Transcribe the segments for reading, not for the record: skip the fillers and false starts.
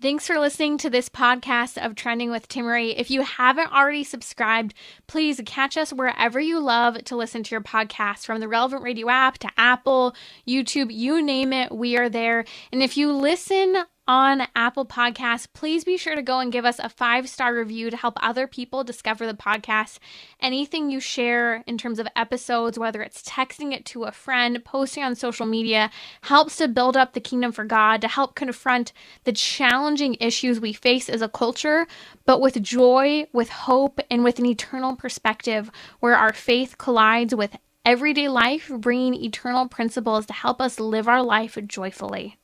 Thanks for listening to this podcast of Trending with Timmerie. If you haven't already subscribed, please catch us wherever you love to listen to your podcast, from the relevant radio app to Apple, YouTube, you name it, we are there. And if you listen on Apple Podcasts, please be sure to go and give us a 5-star review to help other people discover the podcast. Anything you share in terms of episodes, whether it's texting it to a friend, posting on social media, helps to build up the kingdom for God, to help confront the challenging issues we face as a culture, but with joy, with hope, and with an eternal perspective where our faith collides with everyday life, bringing eternal principles to help us live our life joyfully.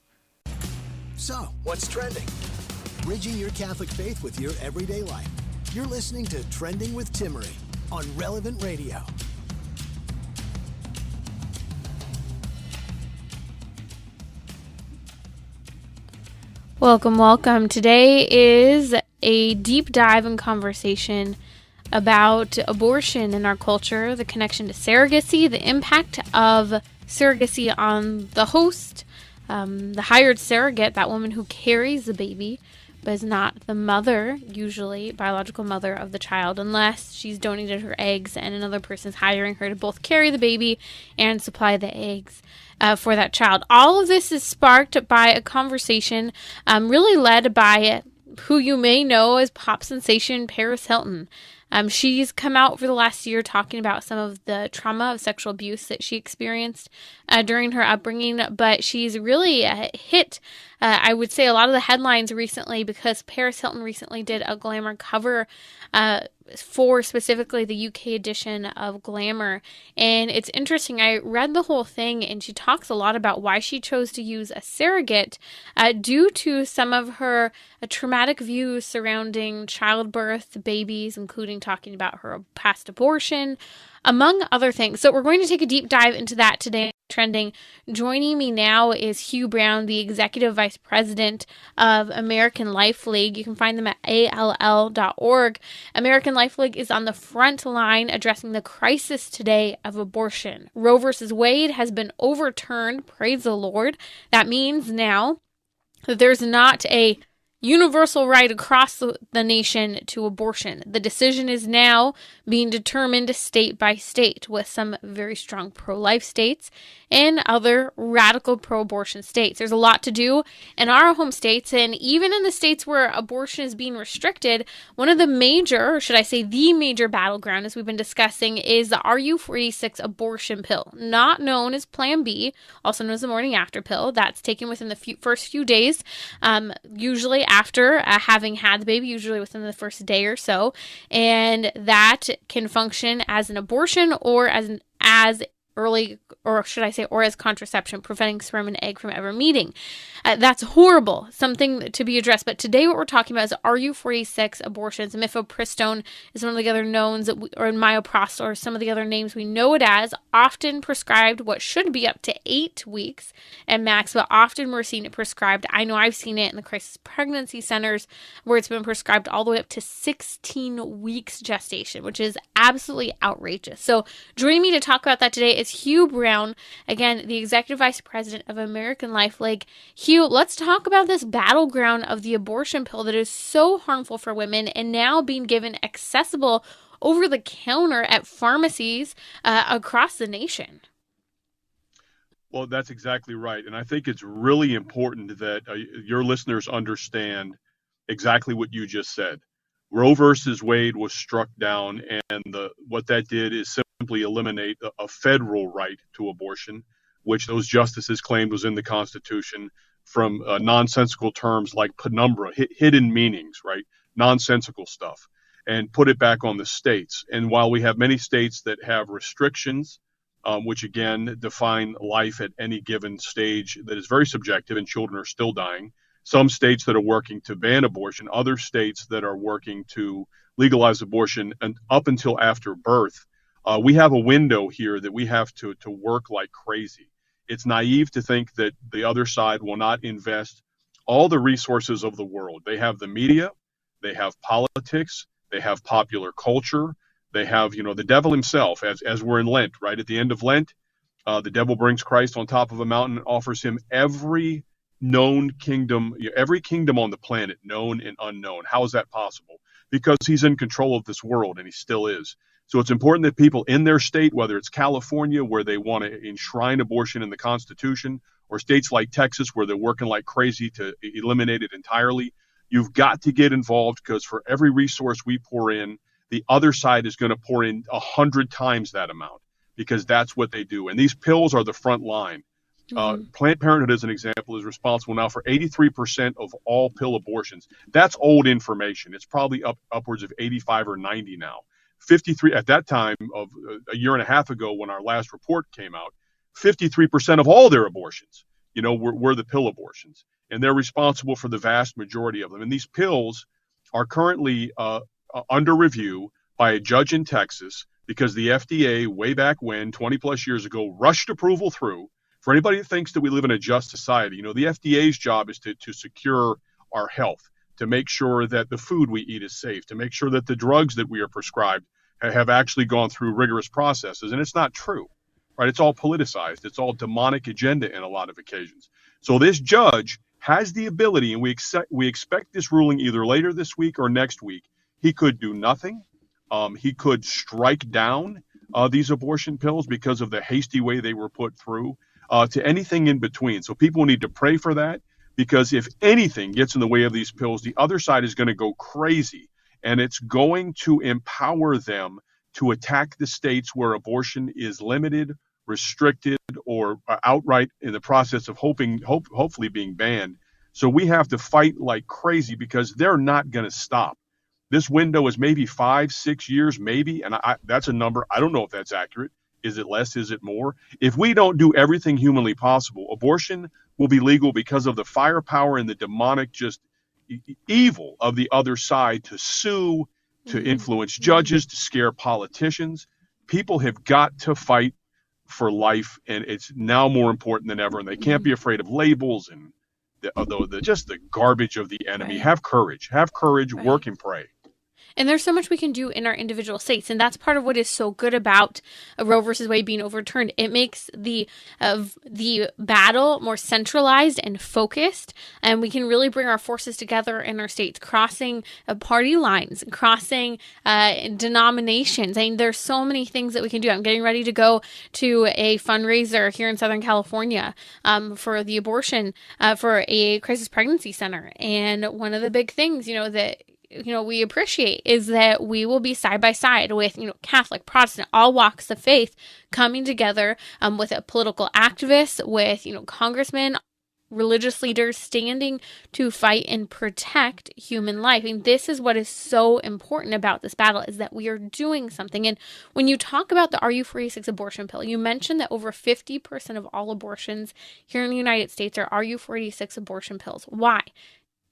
So, what's trending? Bridging your Catholic faith with your everyday life. You're listening to Trending with Timmerie on Relevant Radio. Welcome. Today is a deep dive and conversation about abortion in our culture, the connection to surrogacy, the impact of surrogacy on the host, the hired surrogate, that woman who carries the baby, but is not the mother, usually biological mother of the child, unless she's donated her eggs and another person's hiring her to both carry the baby and supply the eggs for that child. All of this is sparked by a conversation really led by who you may know as pop sensation Paris Hilton. She's come out for the last year talking about some of the trauma of sexual abuse that she experienced during her upbringing, but she's really hit, I would say, a lot of the headlines recently because Paris Hilton recently did a Glamour cover for specifically the UK edition of Glamour. And it's interesting, I read the whole thing, and she talks a lot about why she chose to use a surrogate due to some of her traumatic views surrounding childbirth, babies, including talking about her past abortion, among other things. So we're going to take a deep dive into that today. Trending. Joining me now is Hugh Brown, the Executive Vice President of American Life League. You can find them at all.org. American Life League is on the front line addressing the crisis today of abortion. Roe versus Wade has been overturned. Praise the Lord. That means now that there's not a universal right across the nation to abortion. The decision is now being determined state by state, with some very strong pro-life states and other radical pro-abortion states. There's a lot to do in our home states, and even in the states where abortion is being restricted, one of the major, or should I say the major battleground, as we've been discussing, is the RU46 abortion pill, not known as Plan B, also known as the morning after pill. That's taken within the first few days, usually after having had the baby, usually within the first day or so, and that can function as an abortion or as early, or should I say, or as contraception, preventing sperm and egg from ever meeting. That's horrible, something to be addressed. But today what we're talking about is RU46 abortions. Mifepristone is one of the other knowns, or myoprost, or some of the other names we know it as, often prescribed what should be up to 8 weeks at max, but often we're seeing it prescribed. I know I've seen it in the crisis pregnancy centers where it's been prescribed all the way up to 16 weeks gestation, which is absolutely outrageous. So joining me to talk about that today is Hugh Brown, again, the Executive Vice President of American Life League. Hugh, let's talk about this battleground of the abortion pill that is so harmful for women and now being given accessible over the counter at pharmacies across the nation. Well, that's exactly right. And I think it's really important that your listeners understand exactly what you just said. Roe versus Wade was struck down, and what that did is simply eliminate a federal right to abortion, which those justices claimed was in the Constitution, from nonsensical terms like penumbra, hidden meanings, right? Nonsensical stuff, and put it back on the states. And while we have many states that have restrictions, which again define life at any given stage that is very subjective, and children are still dying, some states that are working to ban abortion, other states that are working to legalize abortion and up until after birth, we have a window here that we have to work like crazy. It's naive to think that the other side will not invest all the resources of the world. They have the media, they have politics, they have popular culture, they have, the devil himself, as we're in Lent, right? At the end of Lent, the devil brings Christ on top of a mountain and offers him every known kingdom, every kingdom on the planet, known and unknown. How is that possible? Because he's in control of this world, and he still is. So it's important that people in their state, whether it's California, where they want to enshrine abortion in the Constitution, or states like Texas, where they're working like crazy to eliminate it entirely, you've got to get involved, because for every resource we pour in, the other side is going to pour in 100 times that amount, because that's what they do. And these pills are the front line. Planned Parenthood, as an example, is responsible now for 83% of all pill abortions. That's old information. It's probably upwards of 85 or 90 now. 53 at that time of a year and a half ago, when our last report came out, 53% of all their abortions, were the pill abortions, and they're responsible for the vast majority of them. And these pills are currently under review by a judge in Texas, because the FDA, way back when, 20 plus years ago, rushed approval through. For anybody that thinks that we live in a just society, the FDA's job is to secure our health, to make sure that the food we eat is safe, to make sure that the drugs that we are prescribed have actually gone through rigorous processes. And it's not true, right? It's all politicized. It's all demonic agenda in a lot of occasions. So this judge has the ability, and we expect this ruling either later this week or next week. He could do nothing. He could strike down these abortion pills because of the hasty way they were put through, to anything in between. So people need to pray for that, because if anything gets in the way of these pills, the other side is going to go crazy, and it's going to empower them to attack the states where abortion is limited, restricted, or outright in the process of hopefully being banned. So we have to fight like crazy, because they're not going to stop. This window is maybe 5-6 years, maybe, and that's a number. I don't know if that's accurate. Is it less? Is it more? If we don't do everything humanly possible, abortion will be legal because of the firepower and the demonic evil of the other side to sue, to influence judges, to scare politicians. People have got to fight for life, and it's now more important than ever. And they can't be afraid of labels and the garbage of the enemy. Right. Have courage. Right. Work and pray. And there's so much we can do in our individual states. And that's part of what is so good about Roe versus Wade being overturned. It makes the battle more centralized and focused. And we can really bring our forces together in our states, crossing party lines, crossing denominations. I mean, there's so many things that we can do. I'm getting ready to go to a fundraiser here in Southern California for the abortion, for a crisis pregnancy center. And one of the big things, that we appreciate is that we will be side by side with, Catholic, Protestant, all walks of faith coming together with political activists, with, congressmen, religious leaders standing to fight and protect human life. And this is what is so important about this battle, is that we are doing something. And when you talk about the RU46 abortion pill, you mentioned that over 50% of all abortions here in the United States are RU46 abortion pills. Why?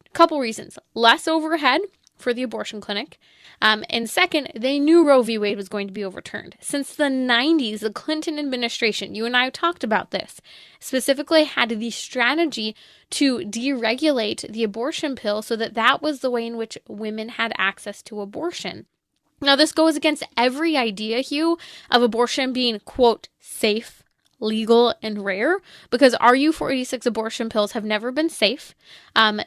A couple reasons. Less overhead for the abortion clinic. And second, they knew Roe v. Wade was going to be overturned. Since the 90s, the Clinton administration, you and I have talked about this, specifically had the strategy to deregulate the abortion pill so that was the way in which women had access to abortion. Now, this goes against every idea, Hugh, of abortion being, quote, safe, legal, and rare, because RU46 abortion pills have never been safe.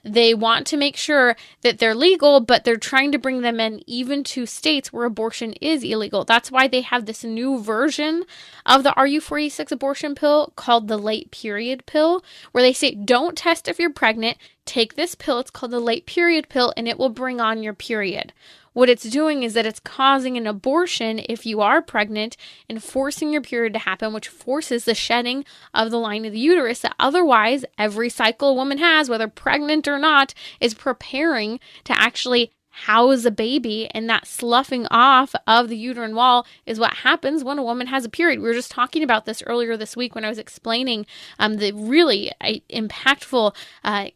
They want to make sure that they're legal, but they're trying to bring them in even to states where abortion is illegal. That's why they have this new version of the RU46 abortion pill called the late period pill, where they say, don't test if you're pregnant, take this pill. It's called the late period pill, and it will bring on your period. What it's doing is that it's causing an abortion if you are pregnant and forcing your period to happen, which forces the shedding of the line of the uterus that otherwise every cycle a woman has, whether pregnant or not, is preparing to actually house a baby, and that sloughing off of the uterine wall is what happens when a woman has a period. We were just talking about this earlier this week when I was explaining the really impactful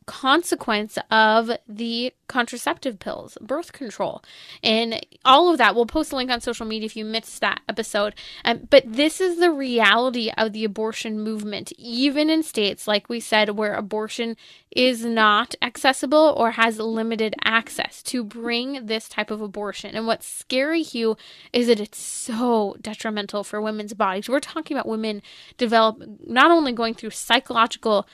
consequence of the contraceptive pills, birth control, and all of that. We'll post a link on social media if you missed that episode. But this is the reality of the abortion movement, even in states, like we said, where abortion is not accessible or has limited access to bring this type of abortion. And what's scary, Hugh, is that it's so detrimental for women's bodies. We're talking about women not only going through psychological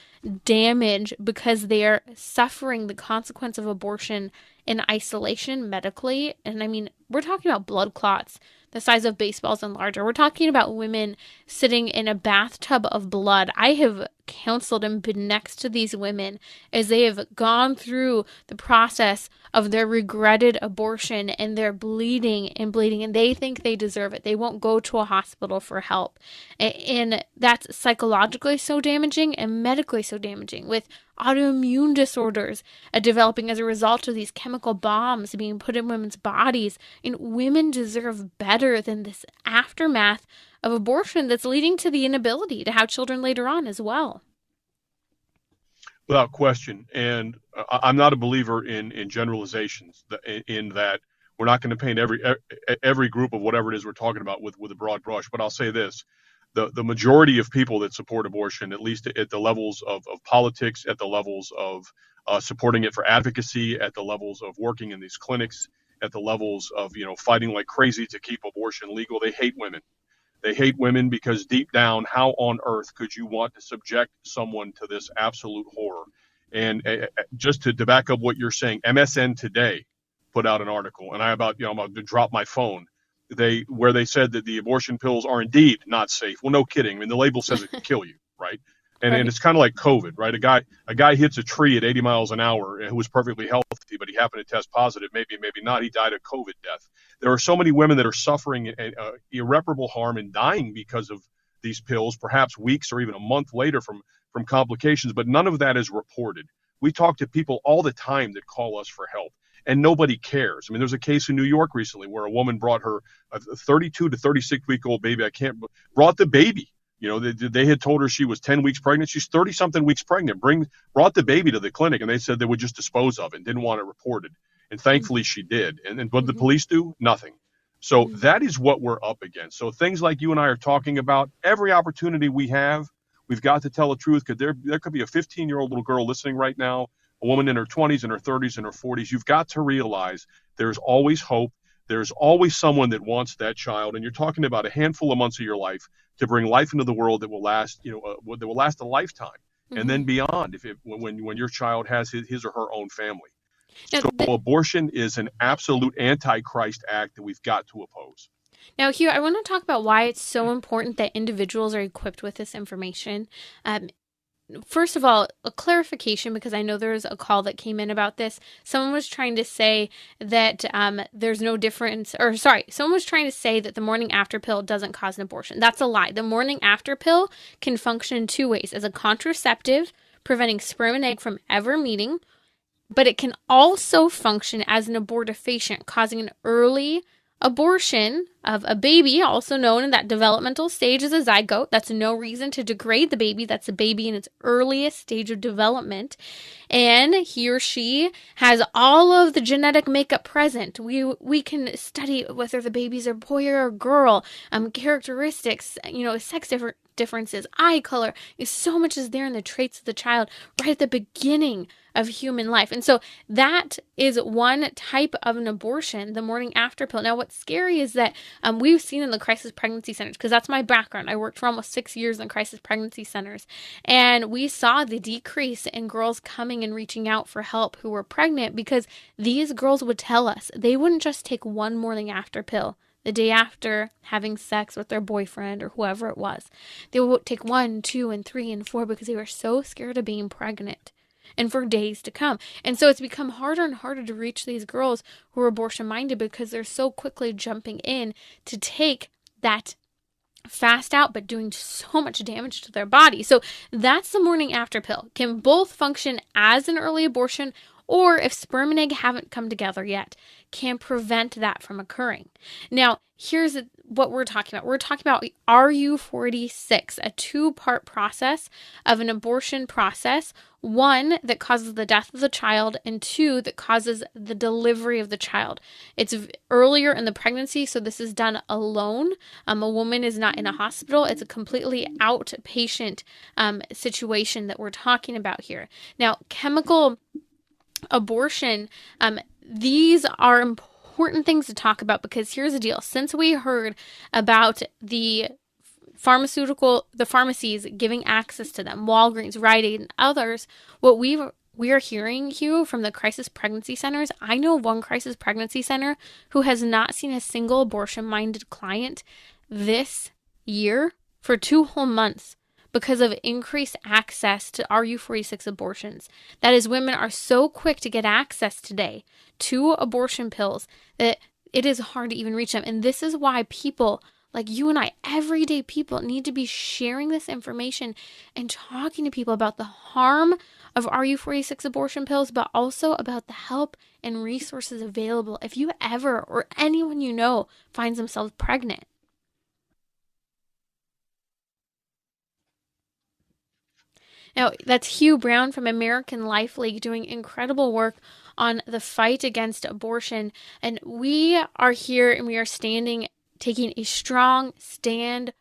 damage because they're suffering the consequence of abortion in isolation medically. And I mean, we're talking about blood clots the size of baseballs and larger. We're talking about women sitting in a bathtub of blood. I have counseled and been next to these women as they have gone through the process of their regretted abortion, and they're bleeding and bleeding, and they think they deserve it. They won't go to a hospital for help. And that's psychologically so damaging and medically so damaging, with autoimmune disorders developing as a result of these chemical bombs being put in women's bodies. And women deserve better than this aftermath of abortion that's leading to the inability to have children later on as well. Without question. And I'm not a believer in generalizations, in that we're not going to paint every group of whatever it is we're talking about with a broad brush. But I'll say this. The majority of people that support abortion, at least at the levels of politics, at the levels of supporting it for advocacy, at the levels of working in these clinics, at the levels of fighting like crazy to keep abortion legal, they hate women. They hate women because deep down, how on earth could you want to subject someone to this absolute horror? And just to back up what you're saying, MSN Today put out an article, and I'm about to drop my phone. Where they said that the abortion pills are indeed not safe. Well, no kidding. I mean, the label says it can kill you, right? And it's kind of like COVID, right? A guy hits a tree at 80 miles an hour who was perfectly healthy, but he happened to test positive. Maybe not. He died of COVID death. There are so many women that are suffering irreparable harm and dying because of these pills, perhaps weeks or even a month later from complications, but none of that is reported. We talk to people all the time that call us for help, and nobody cares. I mean, there's a case in New York recently where a woman brought her a 32 to 36-week-old baby. Brought the baby. They had told her she was 10 weeks pregnant. She's 30-something weeks pregnant. Brought the baby to the clinic, and they said they would just dispose of it and didn't want it reported. And thankfully she did. And what did the police do? Nothing. So that is what we're up against. So things like you and I are talking about, every opportunity we have, we've got to tell the truth, because there could be a 15-year-old little girl listening right now, a woman in her 20s, in her 30s, in her 40s. You've got to realize there's always hope. There's always someone that wants that child. And you're talking about a handful of months of your life to bring life into the world that will last, that will last a lifetime, and then beyond, when your child has his or her own family. So abortion is an absolute anti-Christ act that we've got to oppose. Now, Hugh, I want to talk about why it's so important that individuals are equipped with this information. First of all, a clarification, because I know there's a call that came in about this. Someone was trying to say that there's no difference, someone was trying to say that the morning after pill doesn't cause an abortion. That's a lie. The morning after pill can function in two ways: as a contraceptive, preventing sperm and egg from ever meeting, but it can also function as an abortifacient, causing an early abortion of a baby, also known in that developmental stage as a zygote. That's no reason to degrade the baby. That's a baby in its earliest stage of development. And he or she has all of the genetic makeup present. We can study whether the baby's a boy or a girl, characteristics, sex differences, eye color. So much is there in the traits of the child right at the beginning of human life. And so that is one type of an abortion, the morning after pill. Now, what's scary is that we've seen in the crisis pregnancy centers, because that's my background. I worked for almost 6 years in crisis pregnancy centers, and we saw the decrease in girls coming and reaching out for help who were pregnant, because these girls would tell us they wouldn't just take one morning after pill the day after having sex with their boyfriend or whoever it was. They would take 1, 2, and 3, and 4 because they were so scared of being pregnant, and for days to come. And so it's become harder and harder to reach these girls who are abortion minded, because they're so quickly jumping in to take that fast out, but doing so much damage to their body. So that's the morning after pill. Can both function as an early abortion, or if sperm and egg haven't come together yet, can prevent that from occurring. Now, here's what we're talking about. We're talking about RU46, a two-part process of an abortion process. One that causes the death of the child, and two that causes the delivery of the child. It's earlier in the pregnancy, so this is done alone. A woman is not in a hospital. It's a completely outpatient situation that we're talking about here. Now, chemical abortion, these are important things to talk about, because here's the deal. Since we heard about the the pharmacies giving access to them, Walgreens, Rite Aid, and others, what we are hearing, Hugh, from the crisis pregnancy centers. I know one crisis pregnancy center who has not seen a single abortion-minded client this year for 2 whole months because of increased access to RU46 abortions. That is, women are so quick to get access today to abortion pills that it is hard to even reach them. And this is why people like you and I, everyday people, need to be sharing this information and talking to people about the harm of RU46 abortion pills, but also about the help and resources available if you ever or anyone you know finds themselves pregnant. Now, that's Hugh Brown from American Life League doing incredible work on the fight against abortion. And we are here and we are taking a strong stand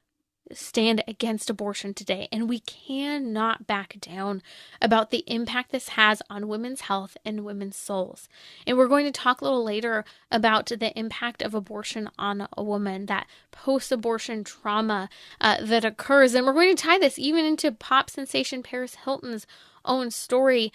against abortion today. And we cannot back down about the impact this has on women's health and women's souls. And we're going to talk a little later about the impact of abortion on a woman, that post-abortion trauma that occurs. And we're going to tie this even into pop sensation Paris Hilton's own story.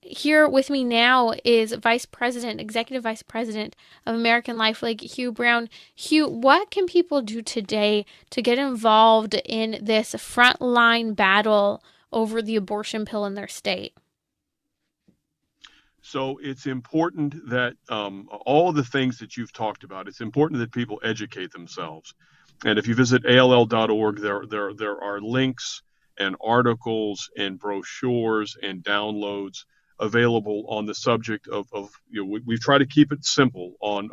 Here with me now is Executive Vice President of American Life League, Hugh Brown. Hugh, what can people do today to get involved in this frontline battle over the abortion pill in their state? So it's important that all the things that you've talked about, it's important that people educate themselves. And if you visit ALL.org, there are links and articles and brochures and downloads available on the subject of we've tried to keep it simple on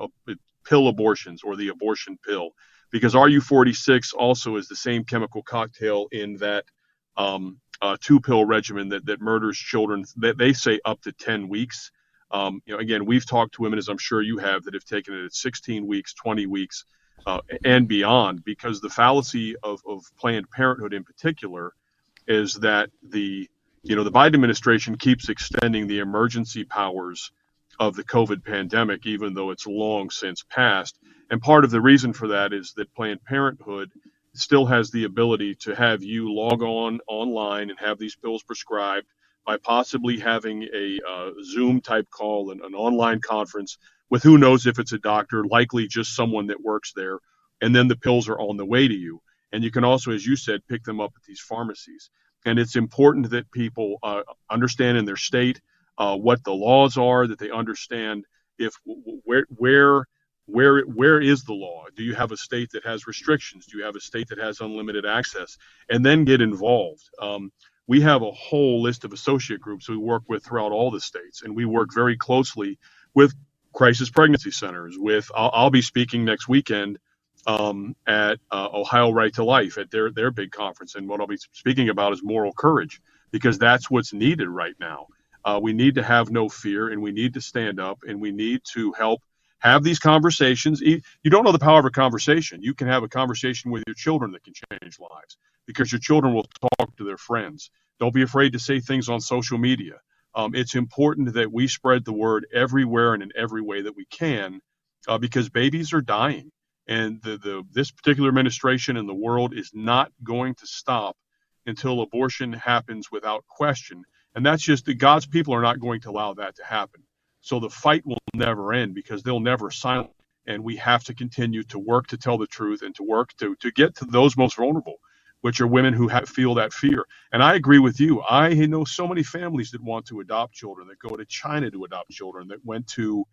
pill abortions or the abortion pill, because RU46 also is the same chemical cocktail in that 2-pill regimen that murders children, that they say up to 10 weeks. Again, we've talked to women, as I'm sure you have, that have taken it at 16 weeks, 20 weeks, and beyond, because the fallacy of Planned Parenthood in particular is that the Biden administration keeps extending the emergency powers of the COVID pandemic, even though it's long since passed. And part of the reason for that is that Planned Parenthood still has the ability to have you log online and have these pills prescribed by possibly having a Zoom type call and an online conference with who knows if it's a doctor, likely just someone that works there. And then the pills are on the way to you. And you can also, as you said, pick them up at these pharmacies. And it's important that people understand in their state what the laws are, that they understand where is the law? Do you have a state that has restrictions? Do you have a state that has unlimited access? And then get involved. We have a whole list of associate groups we work with throughout all the states, and we work very closely with crisis pregnancy centers. I'll be speaking next weekend at Ohio Right to Life at their big conference. And what I'll be speaking about is moral courage, because that's what's needed right now. We need to have no fear, and we need to stand up, and we need to help have these conversations. You don't know the power of a conversation. You can have a conversation with your children that can change lives, because your children will talk to their friends. Don't be afraid to say things on social media. It's important that we spread the word everywhere and in every way that we can, because babies are dying. And this particular administration in the world is not going to stop until abortion happens without question. And that's just that God's people are not going to allow that to happen. So the fight will never end, because they'll never silence. And we have to continue to work to tell the truth and to work to get to those most vulnerable, which are women who feel that fear. And I agree with you. I know so many families that want to adopt children, that go to China to adopt children, that went to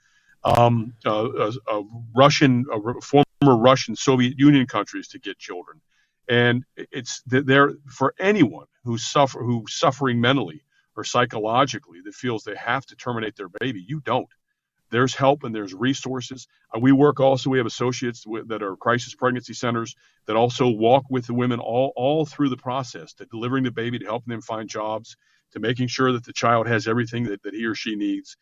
former Russian Soviet Union countries to get children. And it's there for anyone who's suffering mentally or psychologically that feels they have to terminate their baby. You don't. There's help and there's resources. We have associates that are crisis pregnancy centers that also walk with the women all through the process, to delivering the baby, to helping them find jobs, to making sure that the child has everything that he or she needs.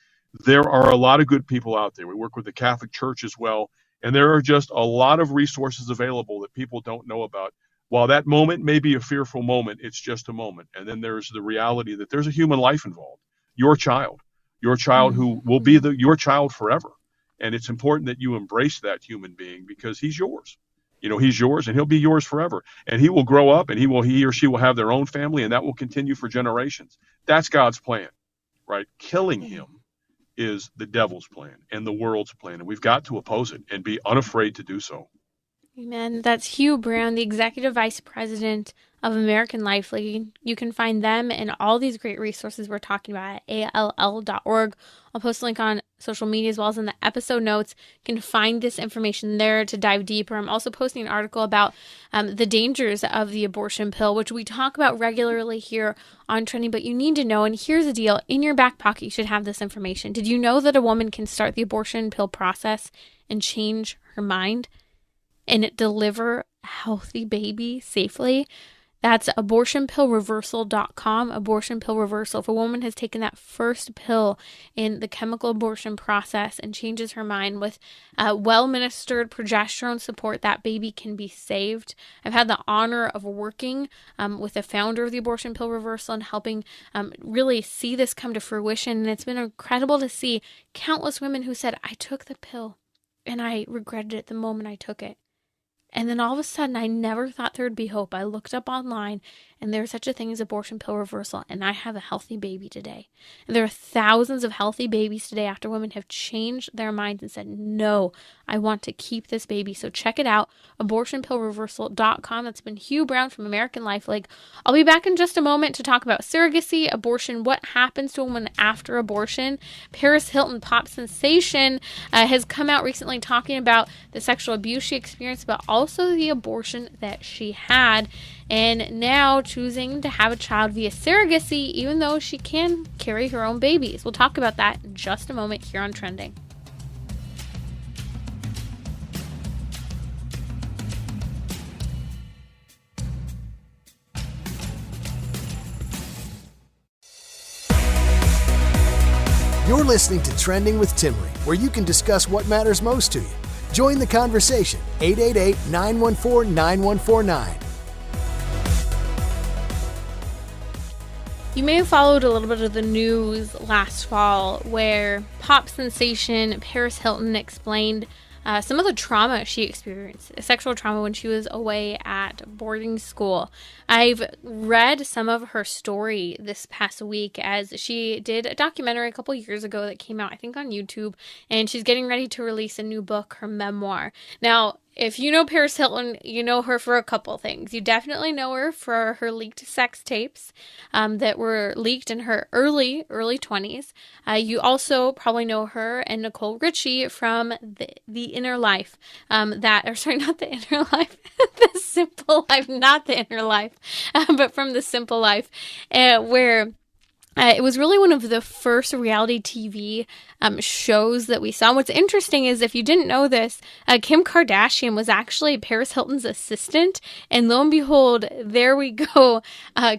There are a lot of good people out there. We work with the Catholic Church as well. And there are just a lot of resources available that people don't know about. While that moment may be a fearful moment, it's just a moment. And then there's the reality that there's a human life involved, your child who will be your child forever. And it's important that you embrace that human being, because he's yours. He's yours and he'll be yours forever. And he will grow up and he or she will have their own family, and that will continue for generations. That's God's plan, right? Killing him is the devil's plan and the world's plan. And we've got to oppose it and be unafraid to do so. Amen. That's Hugh Brown, the Executive Vice President of American Life League. You can find them and all these great resources we're talking about at all.org. I'll post a link on social media as well as in the episode notes. You can find this information there to dive deeper. I'm also posting an article about the dangers of the abortion pill, which we talk about regularly here on Trending, but you need to know. And here's the deal. In your back pocket, you should have this information. Did you know that a woman can start the abortion pill process and change her mind and deliver a healthy baby safely? That's abortionpillreversal.com, abortion pill reversal. If a woman has taken that first pill in the chemical abortion process and changes her mind with well-ministered progesterone support, that baby can be saved. I've had the honor of working with the founder of the abortion pill reversal and helping really see this come to fruition. And it's been incredible to see countless women who said, I took the pill and I regretted it the moment I took it. And then all of a sudden, I never thought there would be hope. I looked up online, and there's such a thing as abortion pill reversal, and I have a healthy baby today. And there are thousands of healthy babies today after women have changed their minds and said, no, I want to keep this baby. So check it out, abortionpillreversal.com. That's been Hugh Brown from American Life League. I'll be back in just a moment to talk about surrogacy, abortion, what happens to a woman after abortion. Paris Hilton, pop sensation, has come out recently talking about the sexual abuse she experienced, but also the abortion that she had, and now choosing to have a child via surrogacy, even though she can carry her own babies. We'll talk about that in just a moment here on Trending. You're listening to Trending with Timmerie, where you can discuss what matters most to you. Join the conversation, 888-914-9149. You may have followed a little bit of the news last fall where pop sensation Paris Hilton explained some of the trauma she experienced, sexual trauma when she was away at boarding school. I've read some of her story this past week as she did a documentary a couple years ago that came out, I think, on YouTube, and she's getting ready to release a new book, her memoir. Now, if you know Paris Hilton, you know her for a couple things. You definitely know her for her leaked sex tapes that were leaked in her early 20s. You also probably know her and Nicole Richie from the Inner Life. Not the Inner Life, the Simple Life, not the Inner Life, but from the Simple Life, where it was really one of the first reality TV shows that we saw. What's interesting is, if you didn't know this, Kim Kardashian was actually Paris Hilton's assistant. And lo and behold, there we go.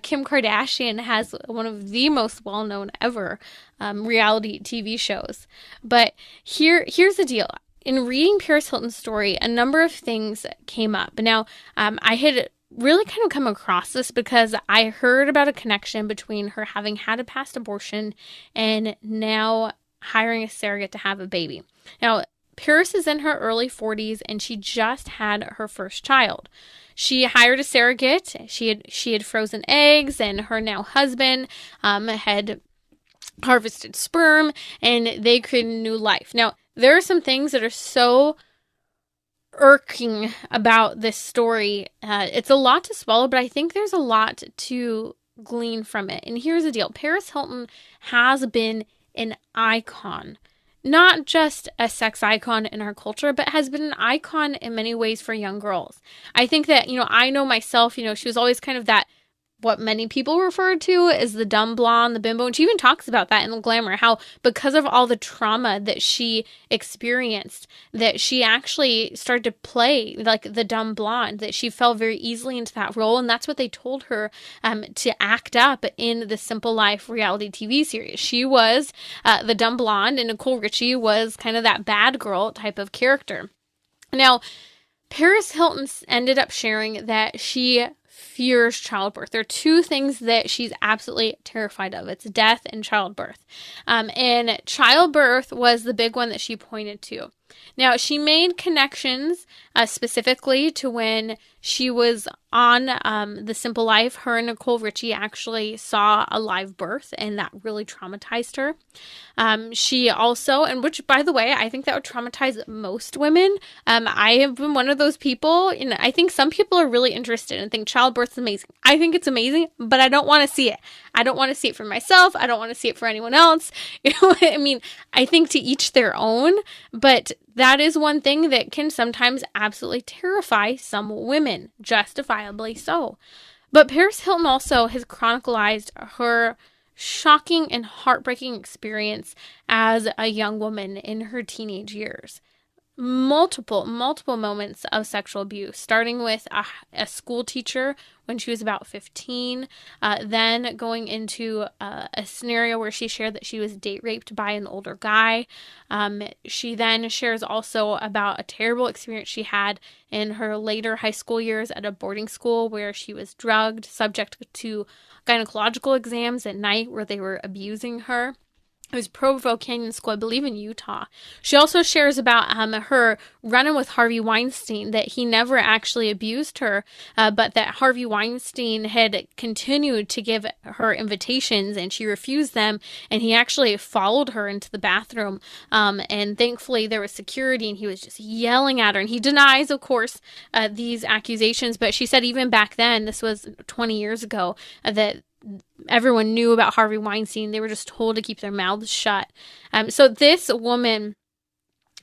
Kim Kardashian has one of the most well-known ever reality TV shows. But here's the deal. In reading Paris Hilton's story, a number of things came up. Now, I had really kind of come across this because I heard about a connection between her having had a past abortion and now hiring a surrogate to have a baby. Now, Paris is in her early 40s and she just had her first child. She hired a surrogate. She had frozen eggs, and her now husband had harvested sperm, and they created a new life. Now, there are some things that are so irking about this story. It's a lot to swallow, but I think there's a lot to glean from it. And here's the deal. Paris Hilton has been an icon, not just a sex icon in our culture, but has been an icon in many ways for young girls. I think that, I know myself, she was always kind of that, what many people refer to as the dumb blonde, the bimbo. And she even talks about that in Glamour, how because of all the trauma that she experienced, that she actually started to play like the dumb blonde, that she fell very easily into that role. And that's what they told her to act up in the Simple Life reality TV series. She was the dumb blonde, and Nicole Richie was kind of that bad girl type of character. Now, Paris Hilton ended up sharing that she fears childbirth. There are two things that she's absolutely terrified of. It's death and childbirth. And childbirth was the big one that she pointed to. Now, she made connections specifically to when she was on The Simple Life. Her and Nicole Richie actually saw a live birth, and that really traumatized her. She also, and which, by the way, I think that would traumatize most women. I have been one of those people, and I think some people are really interested and think childbirth is amazing. I think it's amazing, but I don't want to see it. I don't want to see it for myself. I don't want to see it for anyone else. I mean, I think to each their own, but that is one thing that can sometimes absolutely terrify some women, justifiably so. But Paris Hilton also has chronicled her shocking and heartbreaking experience as a young woman in her teenage years. Multiple moments of sexual abuse, starting with a school teacher when she was about 15, then going into a scenario where she shared that she was date raped by an older guy. She then shares also about a terrible experience she had in her later high school years at a boarding school where she was drugged, subject to gynecological exams at night where they were abusing her. It was Provo Canyon School, I believe, in Utah. She also shares about her run-in with Harvey Weinstein, that he never actually abused her, but that Harvey Weinstein had continued to give her invitations and she refused them, and he actually followed her into the bathroom, and thankfully there was security, and he was just yelling at her, and he denies, of course, these accusations, but she said even back then, this was 20 years ago, that everyone knew about Harvey Weinstein. They were just told to keep their mouths shut. So this woman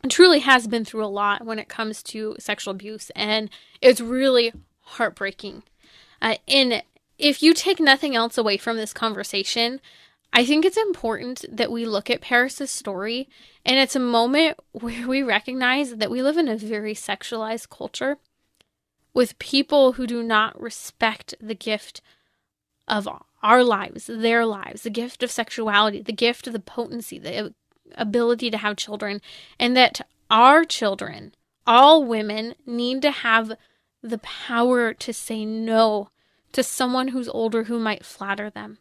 truly has been through a lot when it comes to sexual abuse, and it's really heartbreaking. And if you take nothing else away from this conversation, I think it's important that we look at Paris's story, and it's a moment where we recognize that we live in a very sexualized culture with people who do not respect the gift of our lives, their lives, the gift of sexuality, the gift of the potency, the ability to have children, and that our children, all women, need to have the power to say no to someone who's older who might flatter them,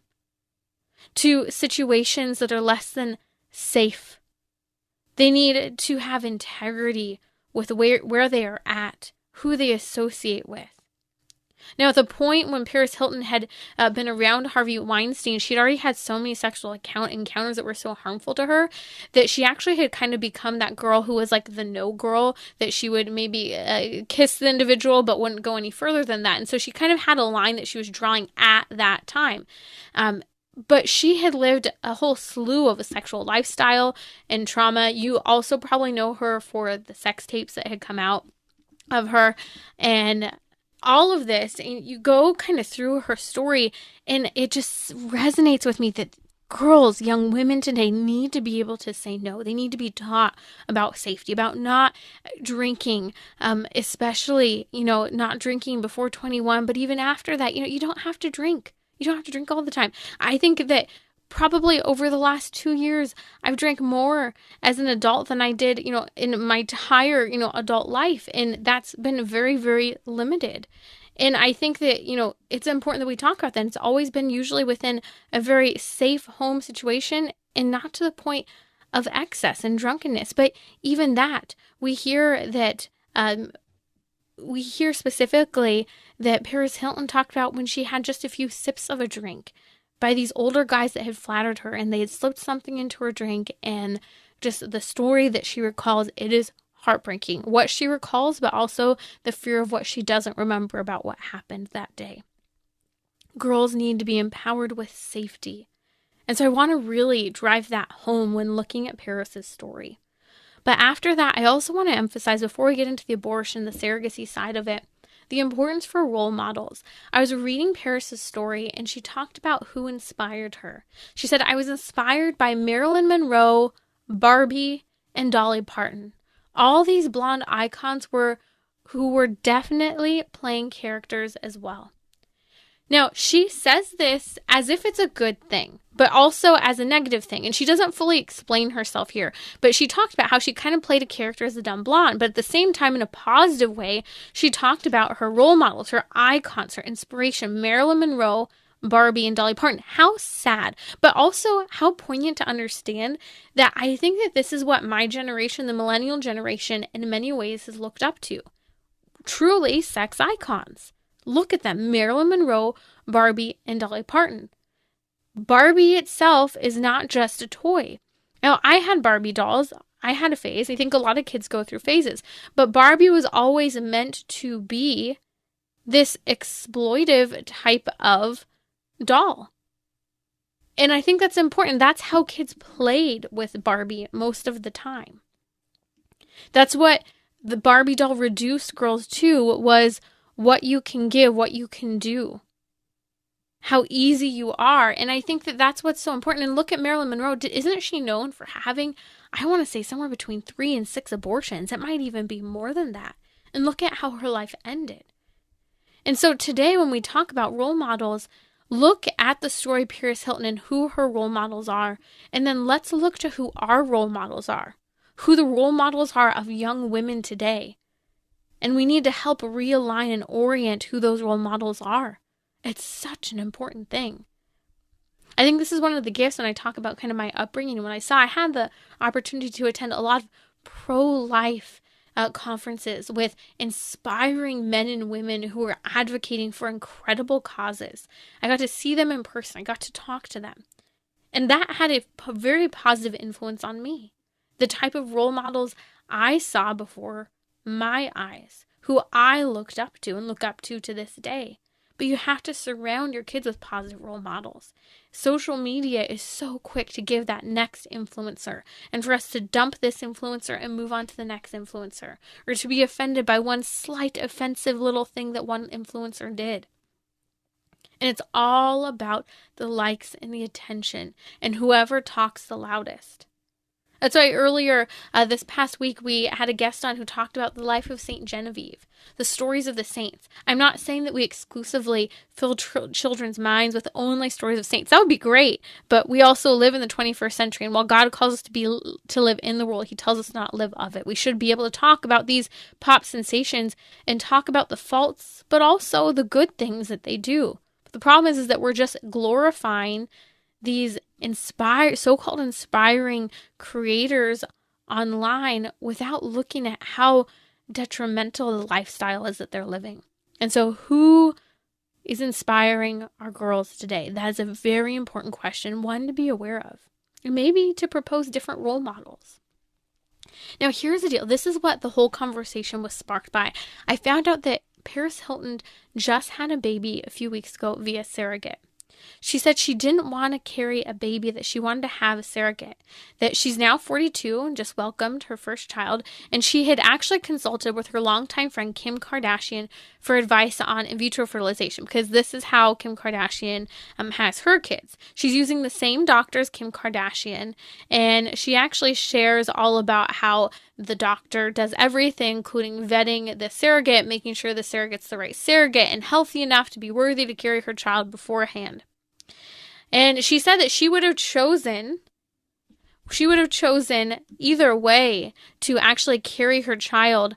to situations that are less than safe. They need to have integrity with where they are at, who they associate with. Now, at the point when Paris Hilton had been around Harvey Weinstein, she'd already had so many sexual encounters that were so harmful to her that she actually had kind of become that girl who was like the no girl, that she would maybe kiss the individual but wouldn't go any further than that. And so she kind of had a line that she was drawing at that time. But she had lived a whole slew of a sexual lifestyle and trauma. You also probably know her for the sex tapes that had come out of her, and all of this, and you go kind of through her story, and it just resonates with me that girls, young women today need to be able to say no. They need to be taught about safety, about not drinking, especially, not drinking before 21, but even after that, you don't have to drink. You don't have to drink all the time. I think that probably over the last 2 years, I've drank more as an adult than I did, in my entire, adult life. And that's been very, very limited. And I think that, it's important that we talk about that. It's always been usually within a very safe home situation and not to the point of excess and drunkenness. But even that, we hear specifically that Paris Hilton talked about when she had just a few sips of a drink by these older guys that had flattered her, and they had slipped something into her drink, and just the story that she recalls, it is heartbreaking. What she recalls, but also the fear of what she doesn't remember about what happened that day. Girls need to be empowered with safety. And so I want to really drive that home when looking at Paris's story. But after that, I also want to emphasize, before we get into the abortion, the surrogacy side of it, the importance for role models. I was reading Paris's story, and she talked about who inspired her. She said, I was inspired by Marilyn Monroe, Barbie, and Dolly Parton. All these blonde icons who were definitely playing characters as well. Now, she says this as if it's a good thing, but also as a negative thing. And she doesn't fully explain herself here, but she talked about how she kind of played a character as a dumb blonde, but at the same time, in a positive way, she talked about her role models, her icons, her inspiration, Marilyn Monroe, Barbie and Dolly Parton. How sad, but also how poignant to understand that I think that this is what my generation, the millennial generation, in many ways has looked up to. Truly sex icons. Look at them. Marilyn Monroe, Barbie, and Dolly Parton. Barbie itself is not just a toy. Now, I had Barbie dolls. I had a phase. I think a lot of kids go through phases. But Barbie was always meant to be this exploitive type of doll. And I think that's important. That's how kids played with Barbie most of the time. That's what the Barbie doll reduced girls to, was what you can give, what you can do, how easy you are. And I think that that's what's so important. And look at Marilyn Monroe. Isn't she known for having, I want to say, somewhere between 3 and 6 abortions? It might even be more than that. And look at how her life ended. And so today when we talk about role models, look at the story Paris Hilton and who her role models are. And then let's look to who our role models are, who the role models are of young women today. And we need to help realign and orient who those role models are. It's such an important thing. I think this is one of the gifts when I talk about kind of my upbringing. When I had the opportunity to attend a lot of pro-life conferences with inspiring men and women who were advocating for incredible causes. I got to see them in person. I got to talk to them. And that had a very positive influence on me. The type of role models I saw before my eyes, who I looked up to and look up to this day. But you have to surround your kids with positive role models. Social media is so quick to give that next influencer, and for us to dump this influencer and move on to the next influencer, or to be offended by one slight offensive little thing that one influencer did. And it's all about the likes and the attention and whoever talks the loudest. That's why earlier this past week we had a guest on who talked about the life of Saint Genevieve, the stories of the saints. I'm not saying that we exclusively fill children's minds with only stories of saints. That would be great, but we also live in the 21st century, and while God calls us to live in the world, He tells us not to live of it. We should be able to talk about these pop sensations and talk about the faults, but also the good things that they do. But the problem is that we're just glorifying these so-called inspiring creators online without looking at how detrimental the lifestyle is that they're living. And so who is inspiring our girls today? That is a very important question, one to be aware of, and maybe to propose different role models. Now, here's the deal. This is what the whole conversation was sparked by. I found out that Paris Hilton just had a baby a few weeks ago via surrogate. She said she didn't want to carry a baby, that she wanted to have a surrogate, that she's now 42 and just welcomed her first child. And she had actually consulted with her longtime friend, Kim Kardashian, for advice on in vitro fertilization, because this is how Kim Kardashian has her kids. She's using the same doctor as Kim Kardashian, and she actually shares all about how the doctor does everything, including vetting the surrogate, making sure the surrogate's the right surrogate and healthy enough to be worthy to carry her child beforehand. And she said that she would have chosen either way to actually carry her child,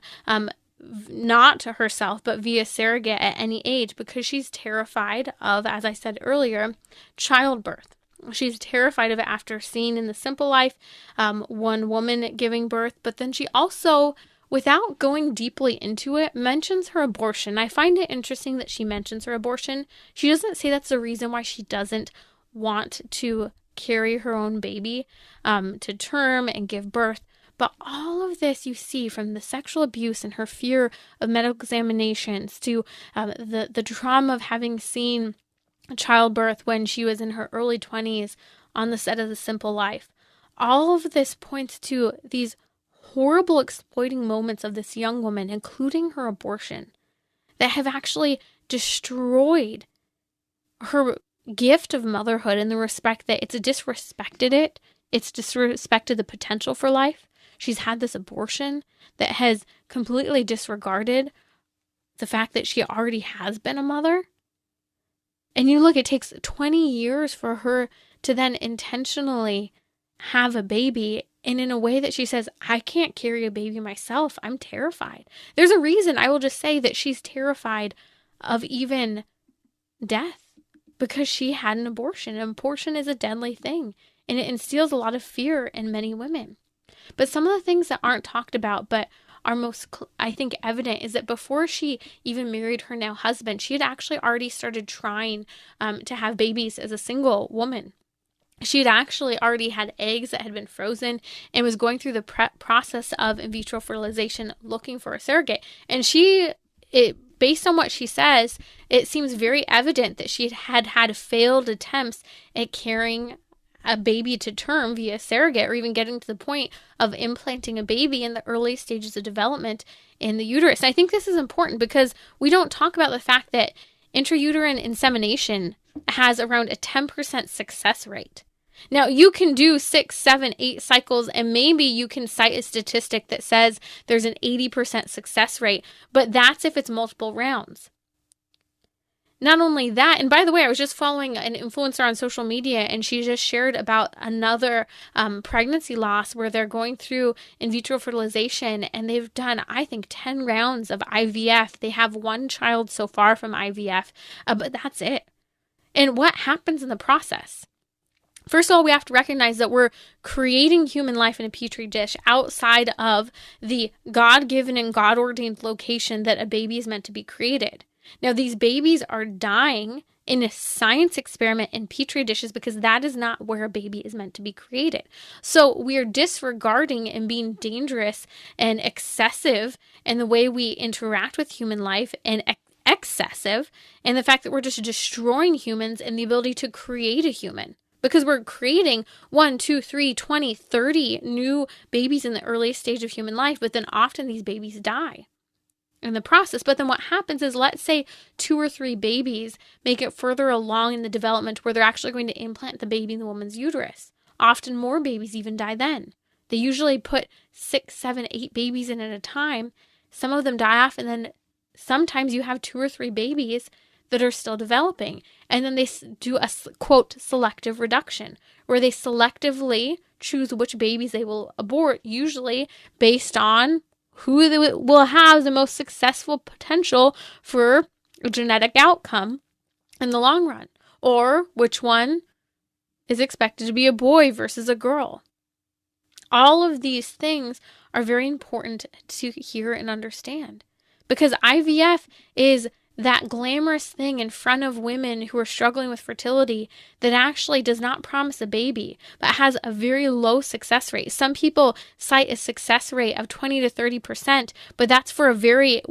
not to herself, but via surrogate at any age, because she's terrified of, as I said earlier, childbirth. She's terrified of it after seeing in The Simple Life one woman giving birth, but then she also, without going deeply into it, mentions her abortion. I find it interesting that she mentions her abortion. She doesn't say that's the reason why she doesn't want to carry her own baby to term and give birth. But all of this you see, from the sexual abuse and her fear of medical examinations to the trauma of having seen childbirth when she was in her early 20s on the set of The Simple Life. All of this points to these horrible exploiting moments of this young woman, including her abortion, that have actually destroyed her gift of motherhood in the respect that it's disrespected the potential for life. She's had this abortion that has completely disregarded the fact that she already has been a mother. And you look, it takes 20 years for her to then intentionally have a baby, and in a way that she says, I can't carry a baby myself. I'm terrified. There's a reason, I will just say, that she's terrified of even death. because she had an abortion. An abortion is a deadly thing, and it instills a lot of fear in many women. But some of the things that aren't talked about but are most, I think, evident is that before she even married her now husband, she had actually already started trying to have babies as a single woman. She had actually already had eggs that had been frozen and was going through the process of in vitro fertilization looking for a surrogate. And based on what she says, it seems very evident that she had had failed attempts at carrying a baby to term via surrogate, or even getting to the point of implanting a baby in the early stages of development in the uterus. And I think this is important because we don't talk about the fact that intrauterine insemination has around a 10% success rate. Now, you can do 6, 7, 8 cycles, and maybe you can cite a statistic that says there's an 80% success rate, but that's if it's multiple rounds. Not only that, and by the way, I was just following an influencer on social media, and she just shared about another pregnancy loss where they're going through in vitro fertilization, and they've done, I think, 10 rounds of IVF. They have 1 child so far from IVF, but that's it. And what happens in the process? First of all, we have to recognize that we're creating human life in a petri dish outside of the God-given and God-ordained location that a baby is meant to be created. Now, these babies are dying in a science experiment in petri dishes because that is not where a baby is meant to be created. So we are disregarding and being dangerous and excessive in the way we interact with human life, and excessive in the fact that we're just destroying humans and the ability to create a human. Because we're creating 1, 2, 3, 20, 30 new babies in the earliest stage of human life, but then often these babies die in the process. But then what happens is, let's say 2 or 3 babies make it further along in the development where they're actually going to implant the baby in the woman's uterus. Often more babies even die then. They usually put 6, 7, 8 babies in at a time. Some of them die off, and then sometimes you have 2 or 3 babies that are still developing. And then they do a, quote, selective reduction, where they selectively choose which babies they will abort, usually based on who will have the most successful potential for a genetic outcome in the long run, or which one is expected to be a boy versus a girl. All of these things are very important to hear and understand, because IVF is that glamorous thing in front of women who are struggling with fertility that actually does not promise a baby, but has a very low success rate. Some people cite a success rate of 20 to 30%, but that's for a very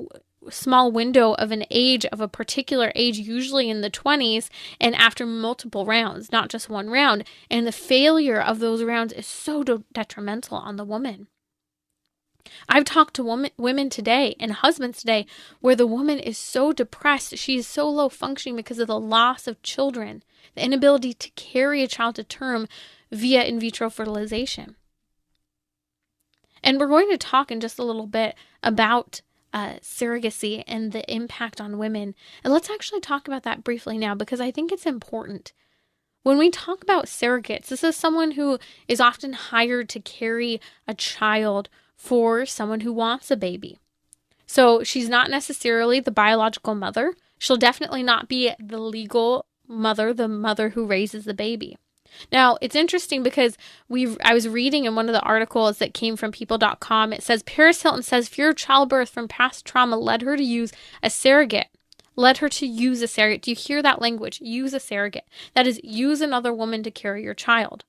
small window of an age, of a particular age, usually in the 20s, and after multiple rounds, not just 1 round. And the failure of those rounds is so detrimental on the woman. I've talked to women today and husbands today where the woman is so depressed, she is so low functioning because of the loss of children, the inability to carry a child to term via in vitro fertilization. And we're going to talk in just a little bit about surrogacy and the impact on women. And let's actually talk about that briefly now, because I think it's important. When we talk about surrogates, this is someone who is often hired to carry a child for someone who wants a baby. So she's not necessarily the biological mother. She'll definitely not be the legal mother, the mother who raises the baby. Now, it's interesting because I was reading in one of the articles that came from people.com, it says Paris Hilton says fear of childbirth from past trauma led her to use a surrogate. Do you hear that language? Use a surrogate. That is, use another woman to carry your child.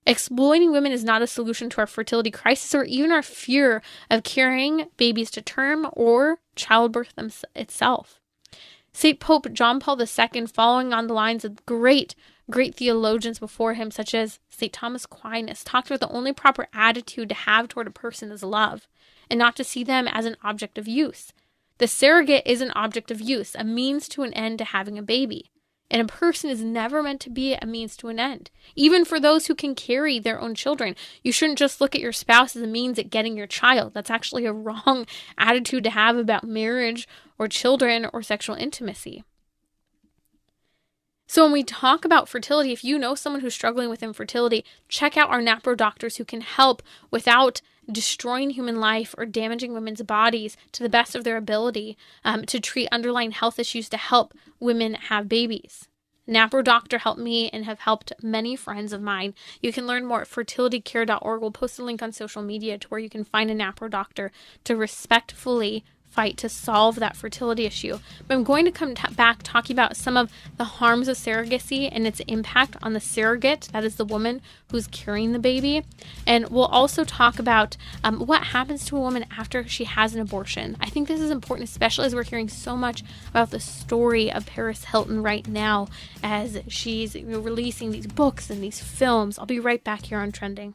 Exploiting women is not a solution to our fertility crisis or even our fear of carrying babies to term or childbirth itself. St. Pope John Paul II, following on the lines of great theologians before him, such as St. Thomas Aquinas, talked about the only proper attitude to have toward a person is love, and not to see them as an object of use. The surrogate is an object of use, a means to an end to having a baby. And a person is never meant to be a means to an end. Even for those who can carry their own children, you shouldn't just look at your spouse as a means at getting your child. That's actually a wrong attitude to have about marriage or children or sexual intimacy. So when we talk about fertility, if you know someone who's struggling with infertility, check out our NAPRO doctors who can help without destroying human life or damaging women's bodies to the best of their ability to treat underlying health issues to help women have babies. NaproDoctor helped me and have helped many friends of mine. You can learn more at fertilitycare.org. We'll post a link on social media to where you can find a NaproDoctor to respectfully fight to solve that fertility issue. But I'm going to come back talking about some of the harms of surrogacy and its impact on the surrogate, that is the woman who's carrying the baby. And we'll also talk about what happens to a woman after she has an abortion. I think this is important, especially as we're hearing so much about the story of Paris Hilton right now as she's releasing these books and these films. I'll be right back here on Trending.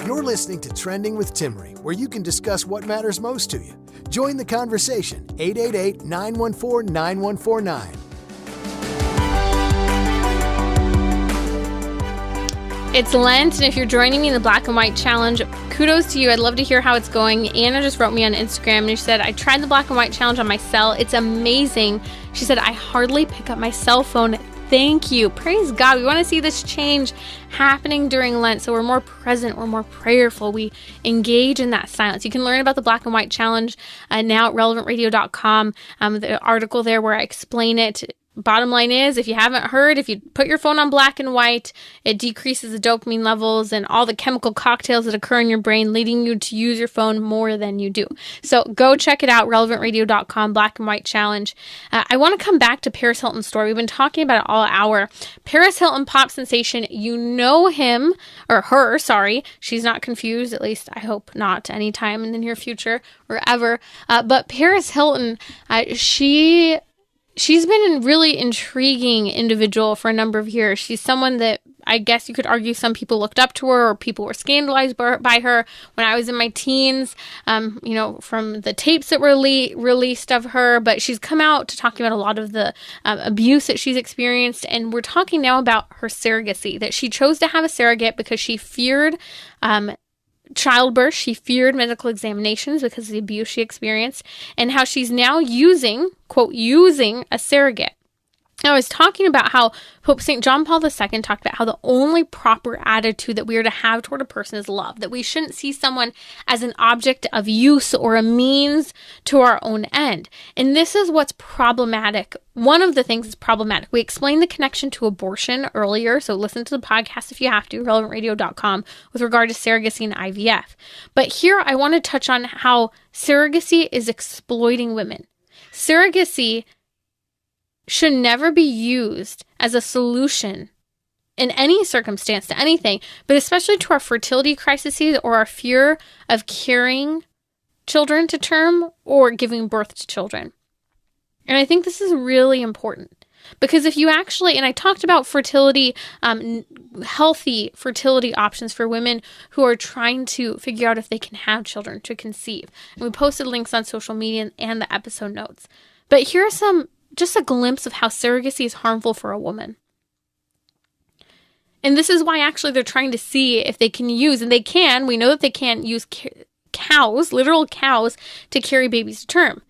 You're listening to Trending with Timmerie, where you can discuss what matters most to you. Join the conversation, 888-914-9149. It's Lent, and if you're joining me in the Black and White Challenge, kudos to you. I'd love to hear how it's going. Anna just wrote me on Instagram, and she said, I tried the Black and White Challenge on my cell. It's amazing. She said, I hardly pick up my cell phone. Thank you. Praise God. We want to see this change happening during Lent, so we're more present, we're more prayerful, we engage in that silence. You can learn about the Black and White Challenge now at relevantradio.com. The article there where I explain it. Bottom line is, if you haven't heard, if you put your phone on black and white, it decreases the dopamine levels and all the chemical cocktails that occur in your brain, leading you to use your phone more than you do. So go check it out, relevantradio.com, Black and White Challenge. I want to come back to Paris Hilton's story. We've been talking about it all hour. Paris Hilton, pop sensation, you know him, or her, sorry. She's not confused, at least I hope not anytime in the near future or ever. But Paris Hilton, she's been a really intriguing individual for a number of years. She's someone that I guess you could argue some people looked up to her or people were scandalized by her when I was in my teens, from the tapes that were released of her. But she's come out to talk about a lot of the abuse that she's experienced. And we're talking now about her surrogacy, that she chose to have a surrogate because she feared childbirth. She feared medical examinations because of the abuse she experienced, and how she's now using a surrogate. I was talking about how Pope St. John Paul II talked about how the only proper attitude that we are to have toward a person is love, that we shouldn't see someone as an object of use or a means to our own end. And this is what's problematic. One of the things that's problematic. We explained the connection to abortion earlier, so listen to the podcast if you have to, relevantradio.com, with regard to surrogacy and IVF. But here I want to touch on how surrogacy is exploiting women. Surrogacy should never be used as a solution in any circumstance to anything, but especially to our fertility crises or our fear of carrying children to term or giving birth to children. And I think this is really important because if you actually, and I talked about fertility, healthy fertility options for women who are trying to figure out if they can have children, to conceive. And we posted links on social media and the episode notes. But here are just a glimpse of how surrogacy is harmful for a woman. And this is why actually they're trying to see if they can use, and they can, we know that they can use cows, literal cows, to carry babies to term.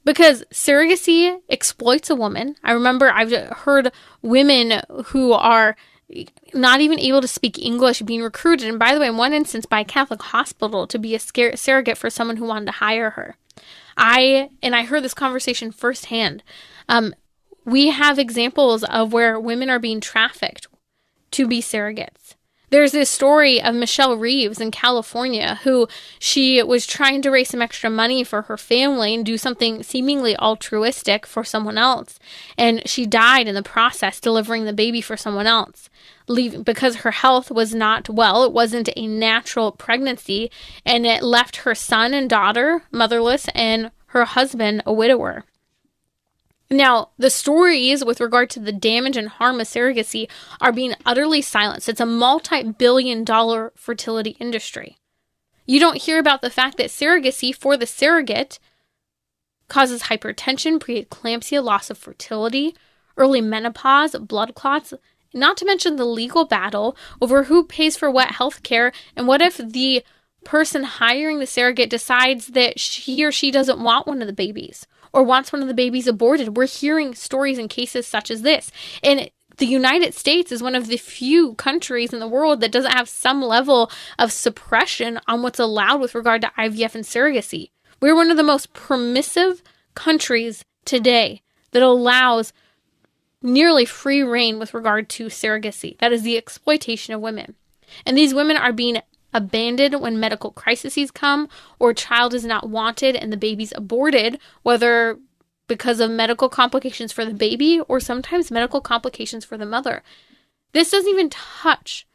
Because surrogacy exploits a woman. I remember I've heard women who are not even able to speak English being recruited, and by the way, in one instance by a Catholic hospital, to be a surrogate for someone who wanted to hire her. I heard this conversation firsthand. We have examples of where women are being trafficked to be surrogates. There's this story of Michelle Reeves in California who she was trying to raise some extra money for her family and do something seemingly altruistic for someone else. And she died in the process delivering the baby for someone else, because her health was not well. It wasn't a natural pregnancy, and it left her son and daughter motherless and her husband a widower. Now, the stories with regard to the damage and harm of surrogacy are being utterly silenced. It's a multi-billion-dollar fertility industry. You don't hear about the fact that surrogacy for the surrogate causes hypertension, preeclampsia, loss of fertility, early menopause, blood clots, not to mention the legal battle over who pays for what health care, and what if the person hiring the surrogate decides that he or she doesn't want one of the babies or wants one of the babies aborted. We're hearing stories and cases such as this. And the United States is one of the few countries in the world that doesn't have some level of suppression on what's allowed with regard to IVF and surrogacy. We're one of the most permissive countries today that allows nearly free reign with regard to surrogacy. That is the exploitation of women. And these women are being abandoned when medical crises come, or a child is not wanted and the baby's aborted, whether because of medical complications for the baby or sometimes medical complications for the mother. This doesn't even touch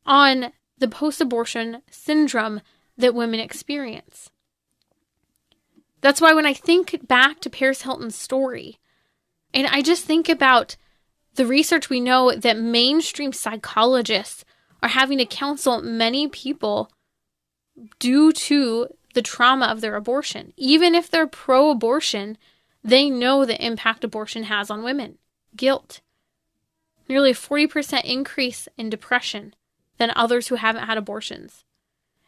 on the post-abortion syndrome that women experience. That's why when I think back to Paris Hilton's story, and I just think about the research, we know that mainstream psychologists are having to counsel many people due to the trauma of their abortion. Even if they're pro-abortion, they know the impact abortion has on women. Guilt. Nearly a 40% increase in depression than others who haven't had abortions.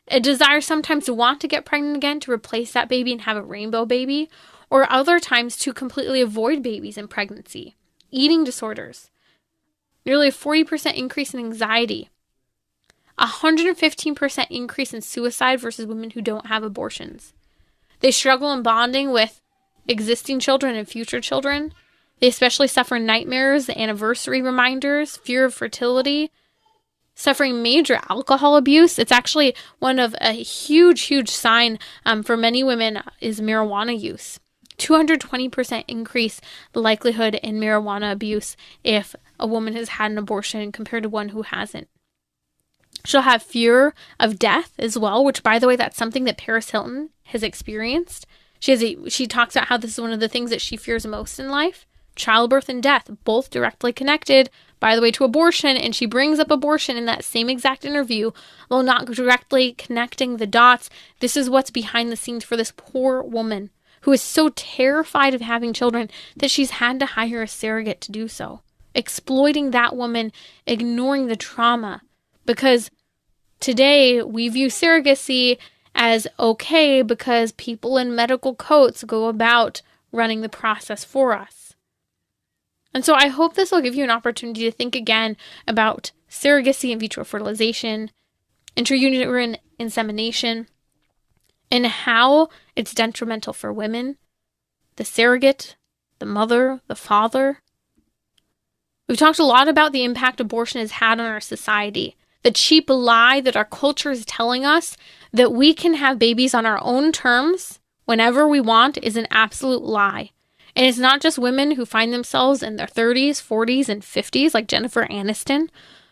A desire sometimes to want to get pregnant again to replace that baby and have a rainbow baby, or other times to completely avoid babies in pregnancy. Eating disorders. Nearly a 40% increase in anxiety. 115% increase in suicide versus women who don't have abortions. They struggle in bonding with existing children and future children. They especially suffer nightmares, anniversary reminders, fear of fertility, suffering major alcohol abuse. It's actually one of a huge sign for many women is marijuana use. 220% increase the likelihood in marijuana abuse if a woman has had an abortion compared to one who hasn't. She'll have fear of death as well, which, by the way, that's something that Paris Hilton has experienced. She talks about how this is one of the things that she fears most in life. Childbirth and death, both directly connected, by the way, to abortion. And she brings up abortion in that same exact interview, while not directly connecting the dots. This is what's behind the scenes for this poor woman who is so terrified of having children that she's had to hire a surrogate to do so. Exploiting that woman, ignoring the trauma. Because today we view surrogacy as okay because people in medical coats go about running the process for us. And so I hope this will give you an opportunity to think again about surrogacy, in vitro fertilization, intrauterine insemination, and how it's detrimental for women, the surrogate, the mother, the father. We've talked a lot about the impact abortion has had on our society. The cheap lie that our culture is telling us that we can have babies on our own terms whenever we want is an absolute lie. And it's not just women who find themselves in their 30s, 40s, and 50s, like Jennifer Aniston,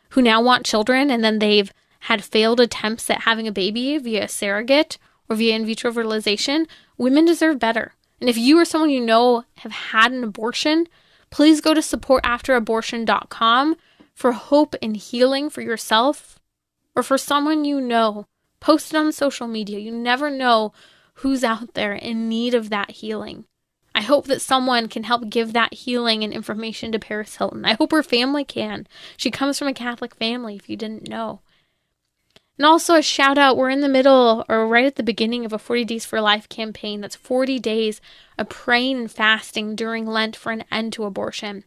who now want children and then they've had failed attempts at having a baby via a surrogate or via in vitro fertilization. Women deserve better. And if you or someone you know have had an abortion, please go to supportafterabortion.com for hope and healing for yourself or for someone you know. Post it on social media. You never know who's out there in need of that healing. I hope that someone can help give that healing and information to Paris Hilton. I hope her family can. She comes from a Catholic family, if you didn't know. And also a shout out, we're in the middle or right at the beginning of a 40 Days for Life campaign. That's 40 days of praying and fasting during Lent for an end to abortion.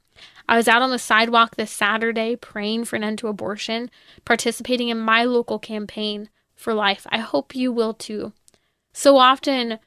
I was out on the sidewalk this Saturday praying for an end to abortion, participating in my local campaign for life. I hope you will too. So often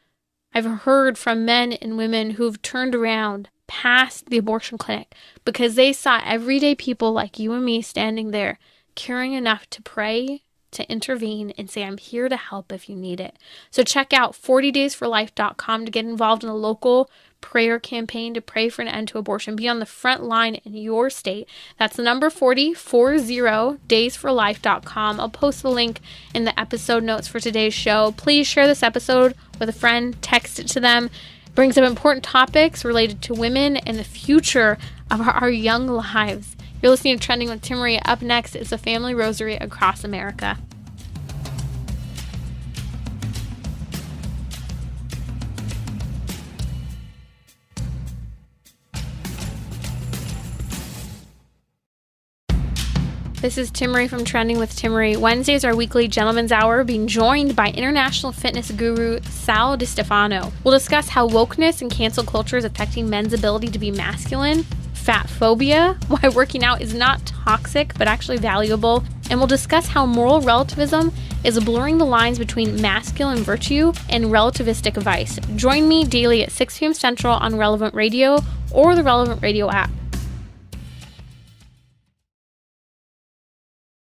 I've heard from men and women who've turned around past the abortion clinic because they saw everyday people like you and me standing there caring enough to pray, to intervene, and say, I'm here to help if you need it. So check out 40daysforlife.com to get involved in a local prayer campaign to pray for an end to abortion. Be on the front line in your state. That's the number 40daysforlife.com. I'll post the link in the episode notes for today's show. Please share this episode with a friend. Text it to them. It brings up important topics related to women and the future of our young lives. You're listening to Trending with Timmerie. Up next is the Family Rosary Across America. This is Timmerie from Trending with Timmerie. Wednesdays are weekly Gentleman's Hour, being joined by international fitness guru Sal DiStefano. We'll discuss how wokeness and cancel culture is affecting men's ability to be masculine, fat phobia, why working out is not toxic but actually valuable, and we'll discuss how moral relativism is blurring the lines between masculine virtue and relativistic vice. Join me daily at 6 p.m. Central on Relevant Radio or the Relevant Radio app.